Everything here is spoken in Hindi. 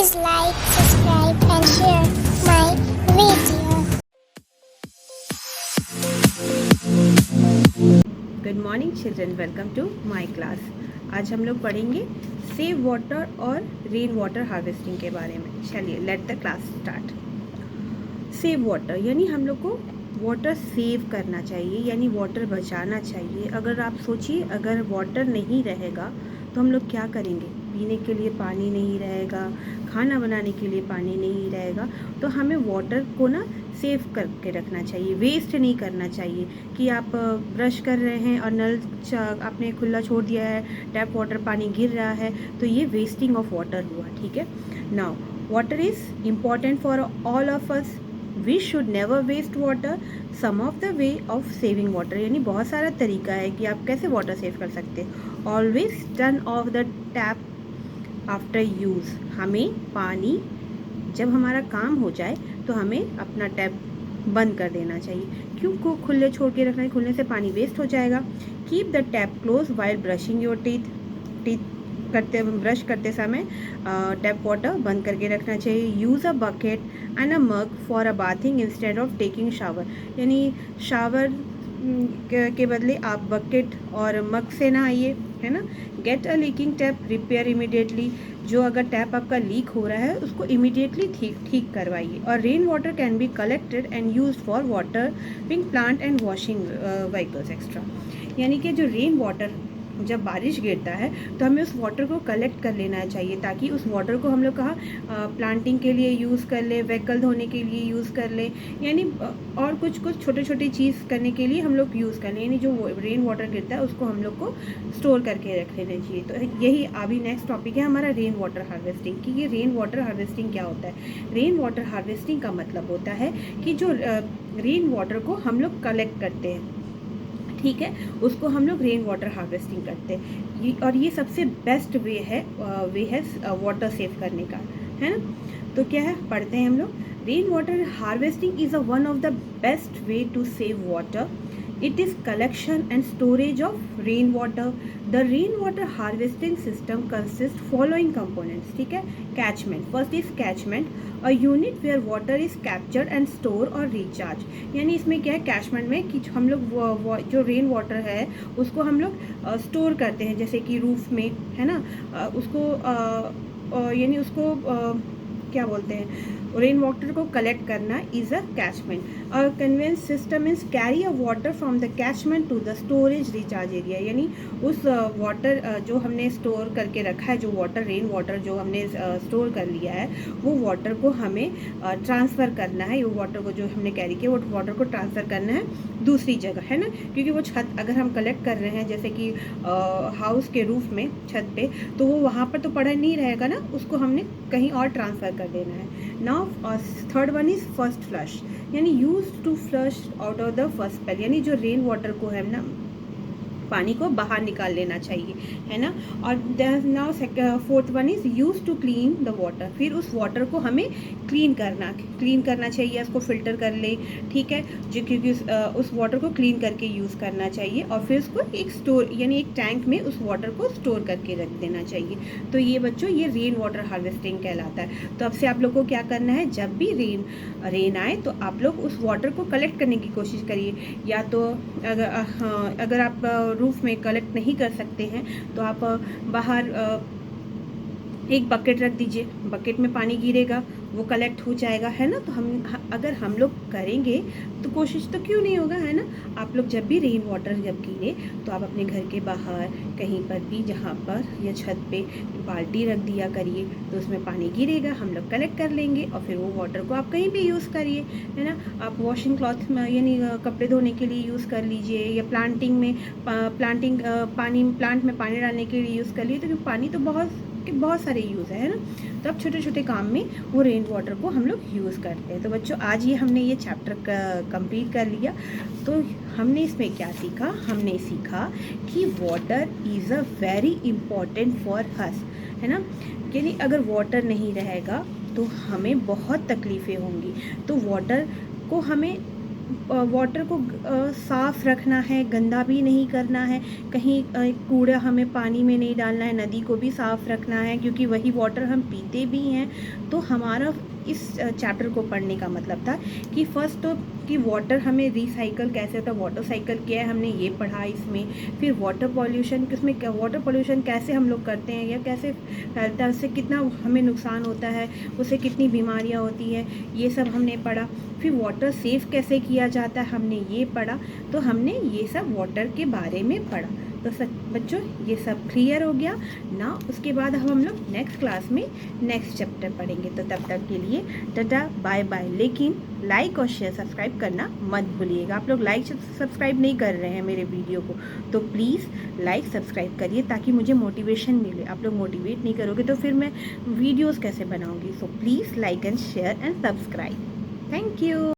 Please like, subscribe and share my video. Good morning children, welcome to my class. आज हम लोग पढ़ेंगे सेव वाटर और रेन वाटर हार्वेस्टिंग के बारे में। चलिए let the class start. Save water यानी हम लोग को वाटर सेव करना चाहिए, यानी वाटर बचाना चाहिए। अगर आप सोचिए, अगर वाटर नहीं रहेगा तो हम लोग क्या करेंगे? पीने के लिए पानी नहीं रहेगा, खाना बनाने के लिए पानी नहीं रहेगा। तो हमें वाटर को ना सेव करके रखना चाहिए, वेस्ट नहीं करना चाहिए। कि आप ब्रश कर रहे हैं और नल आपने खुला छोड़ दिया है, टैप वाटर पानी गिर रहा है, तो ये वेस्टिंग ऑफ वाटर हुआ। ठीक है। Now water is important for all of us. We should never waste water. Some of the way of saving water, यानी बहुत सारा तरीका है कि आप कैसे वाटर सेव कर सकते हैं। Always turn off the tap after use. हमें पानी जब हमारा काम हो जाए तो हमें अपना टैप बंद कर देना चाहिए। क्यों को खुले छोड़ के रखना है? खुलने से पानी वेस्ट हो जाएगा। Keep the tap close while brushing your teeth करते ब्रश करते समय टैप वाटर बंद करके रखना चाहिए। Use a bucket and a mug for a bathing instead of taking shower, यानी शावर के बदले आप बकेट और मग से नहाइए, है ना। Get a leaking tap, repair immediately. जो अगर टैप आपका लीक हो रहा है उसको इमीडिएटली ठीक करवाइए। और rain water can be collected and use for watering plant and washing vehicles extra. यानी कि जो रेन वाटर, जब बारिश गिरता है तो हमें उस वाटर को कलेक्ट कर लेना चाहिए, ताकि उस वाटर को हम लोग कहाँ प्लांटिंग के लिए यूज़ कर ले, व्हीकल धोने के लिए यूज़ कर ले, यानी और कुछ छोटे छोटे चीज़ करने के लिए हम लोग यूज़ कर लें। यानी जो रेन वाटर गिरता है उसको हम लोग को स्टोर करके रख लेना चाहिए। तो यही अभी नेक्स्ट टॉपिक है हमारा रेन वाटर हार्वेस्टिंग। कि ये रेन वाटर हार्वेस्टिंग क्या होता है? रेन वाटर हार्वेस्टिंग का मतलब होता है कि जो रेन वाटर को हम लोग कलेक्ट करते हैं, ठीक है, उसको हम लोग रेन वाटर हार्वेस्टिंग करते हैं। और ये सबसे बेस्ट वे है वाटर सेव करने का, है ना। तो क्या है, पढ़ते हैं हम लोग। Rain water harvesting is one of the best way to save water. It is collection and storage of rainwater. The rainwater harvesting system consists following components. ठीक है। Catchment. First is catchment, a unit where water is captured and stored or recharge. यानी इसमें क्या है, कैचमेंट में कि हम लोग जो रेन वाटर है उसको हम लोग स्टोर करते हैं, जैसे कि रूफ में, है ना। उसको यानी उसको क्या बोलते हैं, रेन वाटर को कलेक्ट करना इज अ कैचमेंट। और conveyance system is carry a water from the catchment to the storage recharge area, यानी उस वाटर जो हमने स्टोर करके रखा है, जो वाटर रेन वाटर जो हमने स्टोर कर लिया है, वो वाटर को हमें ट्रांसफ़र करना है। वो वाटर को जो हमने कैरी किया वो वाटर को ट्रांसफ़र करना है दूसरी जगह, है ना। क्योंकि वो छत अगर हम कलेक्ट कर रहे हैं, जैसे कि हाउस के रूफ में, छत पे, तो वो वहाँ पर तो पड़ा नहीं रहेगा ना, उसको हमने कहीं और ट्रांसफ़र कर देना है। Now third one is first flush, यानी use to flush out of the first spell, यानी जो रेन वाटर को है ना, पानी को बाहर निकाल लेना चाहिए, है ना। और now fourth one is use to clean the water, फिर उस वाटर को हमें क्लीन करना चाहिए, उसको फिल्टर कर ले, ठीक है, जो क्योंकि उस वाटर को क्लीन करके यूज़ करना चाहिए। और फिर उसको एक स्टोर यानी एक टैंक में उस वाटर को स्टोर करके रख देना चाहिए। तो ये बच्चों, ये रेन वाटर हार्वेस्टिंग कहलाता है। तो अब से आप लोग को क्या करना है, जब भी रेन आए तो आप लोग उस वाटर को कलेक्ट करने की कोशिश करिए। या तो अगर आप रूफ में कलेक्ट नहीं कर सकते हैं तो आप बाहर एक बकेट रख दीजिए, बकेट में पानी गिरेगा, वो कलेक्ट हो जाएगा, है ना। तो अगर हम लोग करेंगे तो कोशिश तो क्यों नहीं होगा, है ना। आप लोग जब भी रेन वाटर जब गिरे तो आप अपने घर के बाहर कहीं पर भी, जहाँ पर या छत पे बाल्टी रख दिया करिए, तो उसमें पानी गिरेगा, हम लोग कलेक्ट कर लेंगे और फिर वो वाटर को आप कहीं भी यूज़ करिए, है ना। आप वॉशिंग क्लॉथ में यानी कपड़े धोने के लिए यूज़ कर लीजिए, या प्लांटिंग में प्लांट में पानी डालने के लिए यूज़ कर लीजिए। तो पानी तो बहुत सारे यूज़ है ना। तो अब छोटे छोटे काम में वो रेन वाटर को हम लोग यूज़ करते हैं। तो बच्चों, आज ये हमने ये चैप्टर कंप्लीट कर लिया। तो हमने इसमें क्या सीखा? हमने सीखा कि water is a very important for us, है ना। यानी अगर वाटर नहीं रहेगा तो हमें बहुत तकलीफ़ें होंगी। तो वाटर को हमें वाटर को साफ़ रखना है, गंदा भी नहीं करना है, कहीं कूड़ा हमें पानी में नहीं डालना है, नदी को भी साफ़ रखना है, क्योंकि वही वाटर हम पीते भी हैं। तो हमारा इस चैप्टर को पढ़ने का मतलब था कि फर्स्ट तो कि वाटर हमें रिसाइकल कैसे होता है, वाटर साइकिल क्या है, हमने ये पढ़ा इसमें। फिर वाटर पॉल्यूशन, किसमें क्या वाटर पॉल्यूशन कैसे हम लोग करते हैं या कैसे फैलता है, उससे कितना हमें नुकसान होता है, उससे कितनी बीमारियां होती है, ये सब हमने पढ़ा। फिर वाटर सेव कैसे किया जाता है, हमने ये पढ़ा। तो हमने ये सब वाटर के बारे में पढ़ा। तो बच्चों ये सब क्लियर हो गया ना। उसके बाद हम लोग नेक्स्ट क्लास में नेक्स्ट चैप्टर पढ़ेंगे। तो तब तक के लिए टाटा बाय बाय। लेकिन लाइक और शेयर सब्सक्राइब करना मत भूलिएगा। आप लोग लाइक सब्सक्राइब नहीं कर रहे हैं मेरे वीडियो को, तो प्लीज़ लाइक सब्सक्राइब करिए ताकि मुझे मोटिवेशन मिले। आप लोग मोटिवेट नहीं करोगे तो फिर मैं वीडियोज़ कैसे बनाऊँगी। So please like and share and subscribe. Thank you.